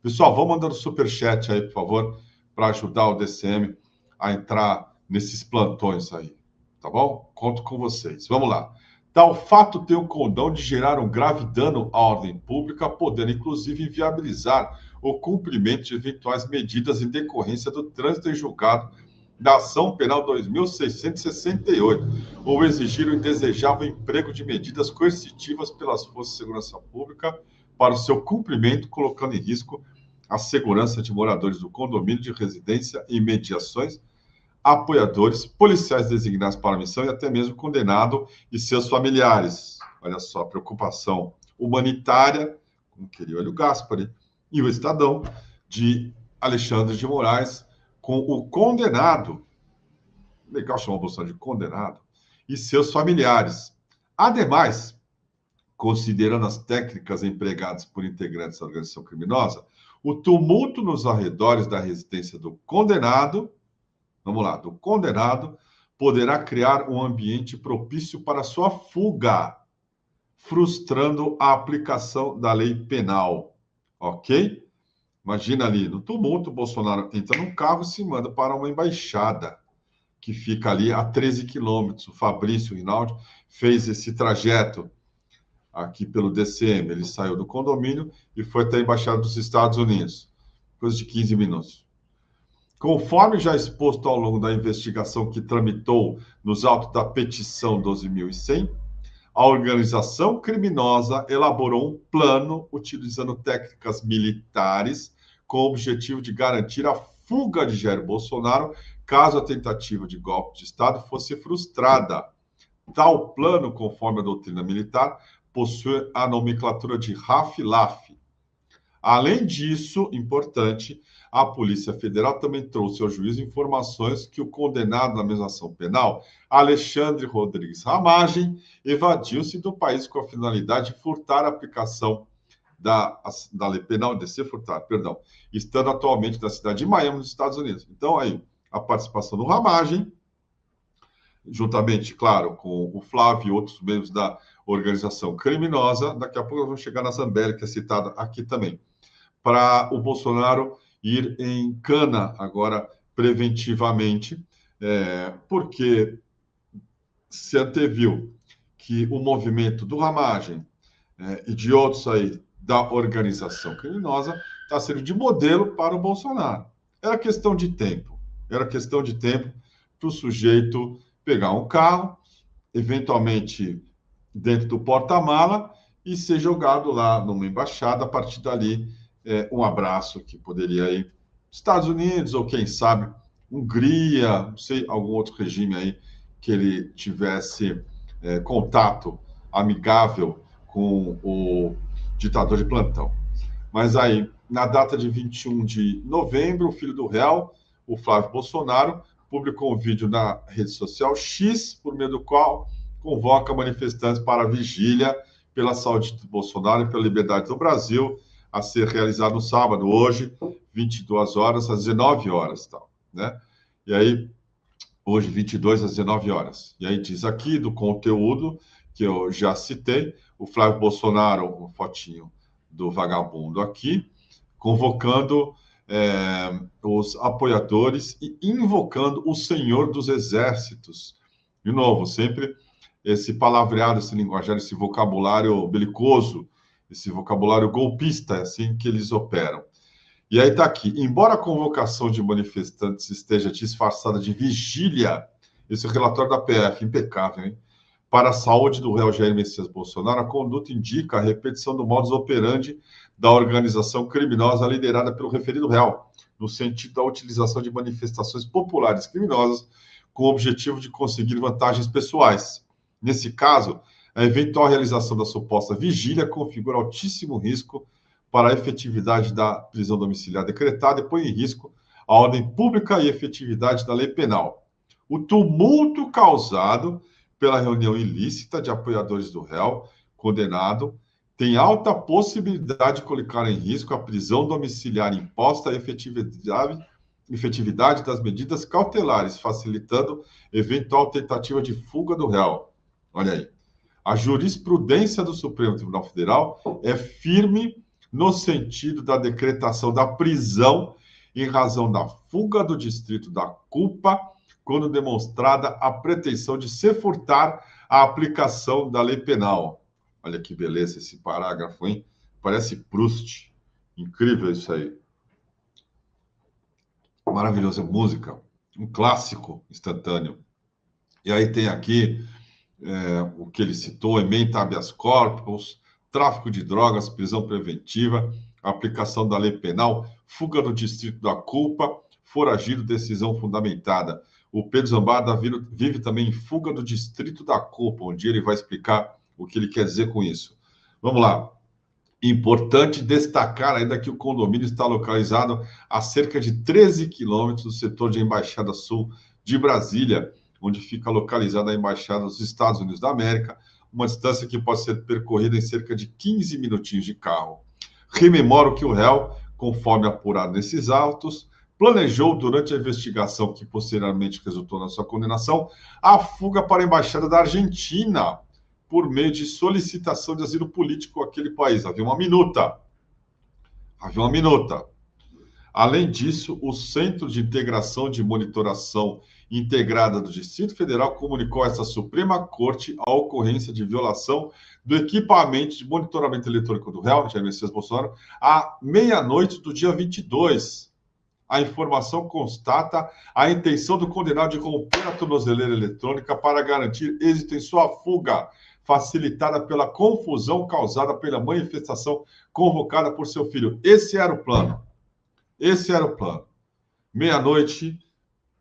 Pessoal, vão mandando superchat aí, por favor, para ajudar o DCM a entrar nesses plantões aí, tá bom? Conto com vocês. Vamos lá. Tal fato tem o condão de gerar um grave dano à ordem pública, podendo inclusive inviabilizar o cumprimento de eventuais medidas em decorrência do trânsito em julgado da ação penal 2668, ou exigir o indesejável emprego de medidas coercitivas pelas forças de segurança pública para o seu cumprimento, colocando em risco a segurança de moradores do condomínio de residência e mediações, apoiadores, policiais designados para a missão e até mesmo condenado e seus familiares. Olha só, preocupação humanitária, como queria o Hélio Gaspari, e o Estadão, de Alexandre de Moraes, com o condenado, legal chamar o Bolsonaro de condenado, e seus familiares. Ademais, considerando as técnicas empregadas por integrantes da organização criminosa, o tumulto nos arredores da residência do condenado, vamos lá, do condenado, poderá criar um ambiente propício para sua fuga, frustrando a aplicação da lei penal. Ok? Imagina ali, no tumulto, o Bolsonaro entra num carro e se manda para uma embaixada, que fica ali a 13 quilômetros. O Fabrício Rinaldi fez esse trajeto aqui pelo DCM. Ele saiu do condomínio e foi até a Embaixada dos Estados Unidos. Coisa de 15 minutos. Conforme já exposto ao longo da investigação que tramitou nos autos da petição 12.100, a organização criminosa elaborou um plano utilizando técnicas militares com o objetivo de garantir a fuga de Jair Bolsonaro caso a tentativa de golpe de Estado fosse frustrada. Tal plano, conforme a doutrina militar, possui a nomenclatura de RAF-LAF. Além disso, importante, a Polícia Federal também trouxe ao juízo informações que o condenado na mesma ação penal, Alexandre Rodrigues Ramagem, evadiu-se do país com a finalidade de furtar a aplicação da lei penal, de se furtar, perdão, estando atualmente na cidade de Miami, nos Estados Unidos. Então, aí, a participação do Ramagem, juntamente, claro, com o Flávio e outros membros da organização criminosa, daqui a pouco nós vamos chegar na Zambelli, que é citada aqui também, para o Bolsonaro ir em cana agora preventivamente, porque se anteviu que o movimento do Ramagem e de outros aí da organização criminosa está sendo de modelo para o Bolsonaro. Era questão de tempo para o sujeito pegar um carro, eventualmente dentro do porta-mala, e ser jogado lá numa embaixada. A partir dali, um abraço que poderia ir Estados Unidos, ou quem sabe Hungria, não sei, algum outro regime aí que ele tivesse contato amigável com o ditador de plantão. Mas aí, na data de 21 de novembro, o filho do réu, o Flávio Bolsonaro, publicou um vídeo na rede social X, por meio do qual convoca manifestantes para a vigília pela saúde do Bolsonaro e pela liberdade do Brasil, a ser realizado no sábado, hoje, 22 horas às 19 horas, tal, né? E aí, hoje, 22 às 19 horas. E aí diz aqui do conteúdo que eu já citei, o Flávio Bolsonaro, uma fotinho do vagabundo aqui, convocando os apoiadores e invocando o Senhor dos Exércitos. De novo, sempre esse palavreado, esse linguajar, esse vocabulário belicoso, esse vocabulário golpista, é assim que eles operam. E aí está aqui, embora a convocação de manifestantes esteja disfarçada de vigília, esse relatório da PF, impecável, hein? Para a saúde do réu Jair Messias Bolsonaro, a conduta indica a repetição do modus operandi da organização criminosa liderada pelo referido réu, no sentido da utilização de manifestações populares criminosas com o objetivo de conseguir vantagens pessoais. Nesse caso, a eventual realização da suposta vigília configura altíssimo risco para a efetividade da prisão domiciliar decretada e põe em risco a ordem pública e efetividade da lei penal. O tumulto causado pela reunião ilícita de apoiadores do réu condenado tem alta possibilidade de colocar em risco a prisão domiciliar imposta e a efetividade das medidas cautelares, facilitando eventual tentativa de fuga do réu. Olha aí. A jurisprudência do Supremo Tribunal Federal é firme no sentido da decretação da prisão em razão da fuga do distrito da culpa, quando demonstrada a pretensão de se furtar a aplicação da lei penal. Olha que beleza esse parágrafo, hein? Parece Proust. Incrível isso aí. Maravilhosa música. Um clássico instantâneo. E aí tem aqui o que ele citou, ementa habeas corpus, tráfico de drogas, prisão preventiva, aplicação da lei penal, fuga do distrito da culpa, foragido, decisão fundamentada. O Pedro Zambada vive também em fuga do distrito da culpa, onde ele vai explicar o que ele quer dizer com isso. Vamos lá. Importante destacar ainda que o condomínio está localizado a cerca de 13 quilômetros do setor de Embaixada Sul de Brasília, onde fica localizada a Embaixada dos Estados Unidos da América, uma distância que pode ser percorrida em cerca de 15 minutinhos de carro. Rememoro que o réu, conforme apurado nesses autos, planejou, durante a investigação que posteriormente resultou na sua condenação, a fuga para a Embaixada da Argentina, por meio de solicitação de asilo político àquele país. Havia uma minuta. Além disso, o Centro de Integração de Monitoração Integrada do Distrito Federal comunicou a esta Suprema Corte a ocorrência de violação do equipamento de monitoramento eletrônico do réu, Jair Messias Bolsonaro, à meia-noite do dia 22. A informação constata a intenção do condenado de romper a tornozeleira eletrônica para garantir êxito em sua fuga, facilitada pela confusão causada pela manifestação convocada por seu filho. Esse era o plano. Meia-noite,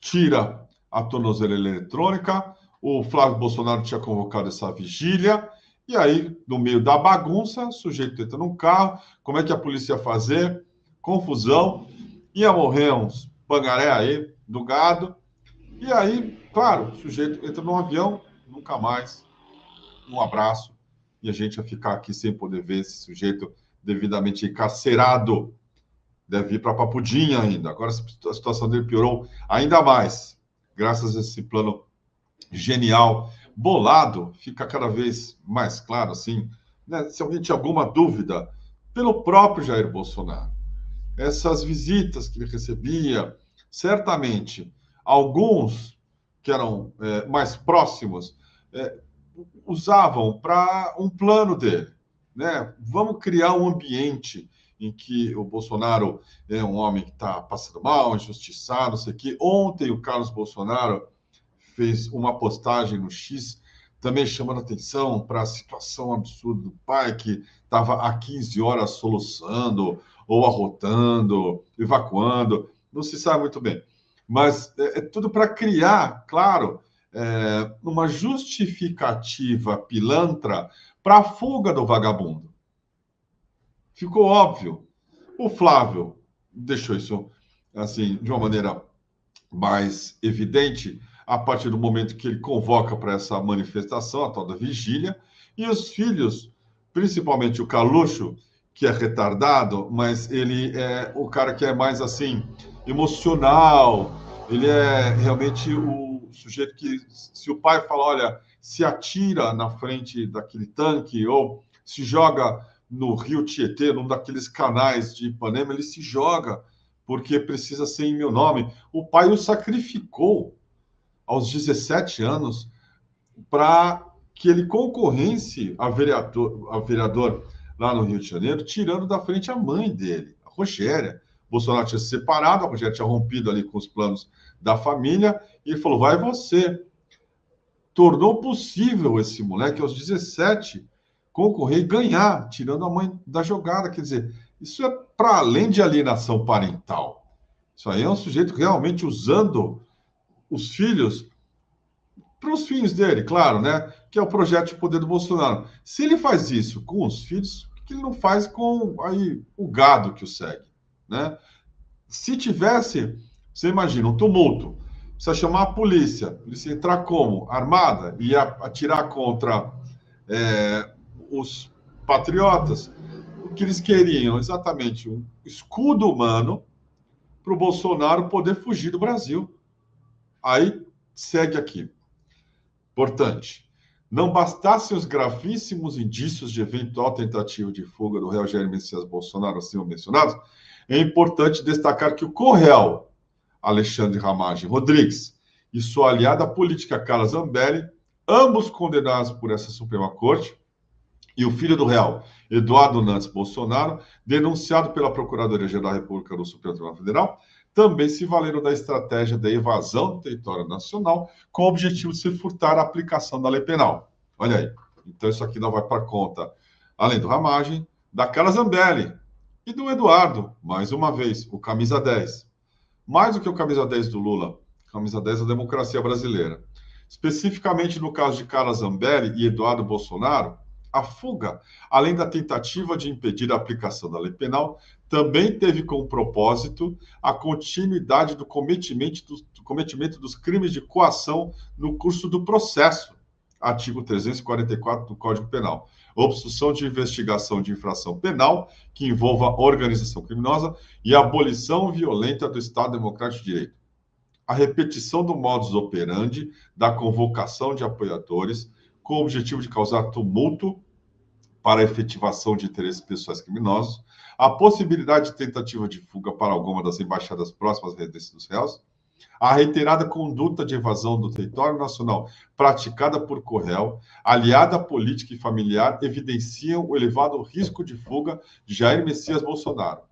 tira a tornozeleira eletrônica. O Flávio Bolsonaro tinha convocado essa vigília. E aí, no meio da bagunça, o sujeito entra num carro. Como é que a polícia ia fazer? Confusão. Ia morrer uns pangaré aí do gado. E aí, claro, o sujeito entra num avião, nunca mais. Um abraço, e a gente vai ficar aqui sem poder ver esse sujeito devidamente encarcerado. Deve ir para Papudinha ainda. Agora a situação dele piorou ainda mais. Graças a esse plano genial, bolado, fica cada vez mais claro, assim, né? Se alguém tinha alguma dúvida, pelo próprio Jair Bolsonaro. Essas visitas que ele recebia, certamente, alguns que eram mais próximos, usavam para um plano dele, né? Vamos criar um ambiente em que o Bolsonaro é um homem que está passando mal, injustiçado, não sei o quê. Ontem o Carlos Bolsonaro fez uma postagem no X, também chamando atenção para a situação absurda do pai, que estava há 15 horas soluçando, ou arrotando, evacuando, não se sabe muito bem. Mas é tudo para criar, claro, uma justificativa pilantra para a fuga do vagabundo. Ficou óbvio. O Flávio deixou isso assim de uma maneira mais evidente a partir do momento que ele convoca para essa manifestação, a tal da vigília, e os filhos, principalmente o Carluxo, que é retardado, mas ele é o cara que é mais assim emocional, ele é realmente o sujeito que, se o pai fala, olha, se atira na frente daquele tanque ou se joga no Rio Tietê, num daqueles canais de Ipanema, ele se joga porque precisa ser em meu nome. O pai o sacrificou aos 17 anos para que ele concorresse a vereador lá no Rio de Janeiro, tirando da frente a mãe dele, a Rogéria. Bolsonaro tinha se separado, a Rogéria tinha rompido ali com os planos da família, e ele falou, vai você. Tornou possível esse moleque, aos 17, concorrer e ganhar, tirando a mãe da jogada. Quer dizer, isso é para além de alienação parental. Isso aí é um sujeito realmente usando os filhos para os fins dele, claro, né? Que é o projeto de poder do Bolsonaro. Se ele faz isso com os filhos, por que ele não faz com aí, o gado que o segue, né? Se tivesse, você imagina, um tumulto, precisa chamar a polícia entrar como? Armada? E atirar contra os patriotas? O que eles queriam? Exatamente um escudo humano para o Bolsonaro poder fugir do Brasil. Aí segue aqui. Importante. Não bastassem os gravíssimos indícios de eventual tentativa de fuga do réu Jair Messias Bolsonaro, acima mencionados, é importante destacar que o co-réu Alexandre Ramagem Rodrigues e sua aliada política Carla Zambelli, ambos condenados por essa Suprema Corte, e o filho do réu, Eduardo Nantes Bolsonaro, denunciado pela Procuradoria-Geral da República do Supremo Tribunal Federal, também se valeram da estratégia da evasão do território nacional com o objetivo de se furtar a aplicação da lei penal. Olha aí. Então, isso aqui não vai para conta, além do Ramagem, da Carla Zambelli e do Eduardo, mais uma vez, o camisa 10. Mais do que o camisa 10 do Lula, camisa 10 da democracia brasileira. Especificamente no caso de Carla Zambelli e Eduardo Bolsonaro, a fuga, além da tentativa de impedir a aplicação da lei penal, também teve como propósito a continuidade do cometimento dos crimes de coação no curso do processo, artigo 344 do Código Penal. Obstrução de investigação de infração penal que envolva organização criminosa e abolição violenta do Estado Democrático de Direito. A repetição do modus operandi da convocação de apoiadores com o objetivo de causar tumulto para a efetivação de interesses pessoais criminosos, a possibilidade de tentativa de fuga para alguma das embaixadas próximas à residência dos réus, a reiterada conduta de evasão do território nacional praticada por co-réu, aliada política e familiar, evidenciam o elevado risco de fuga de Jair Messias Bolsonaro.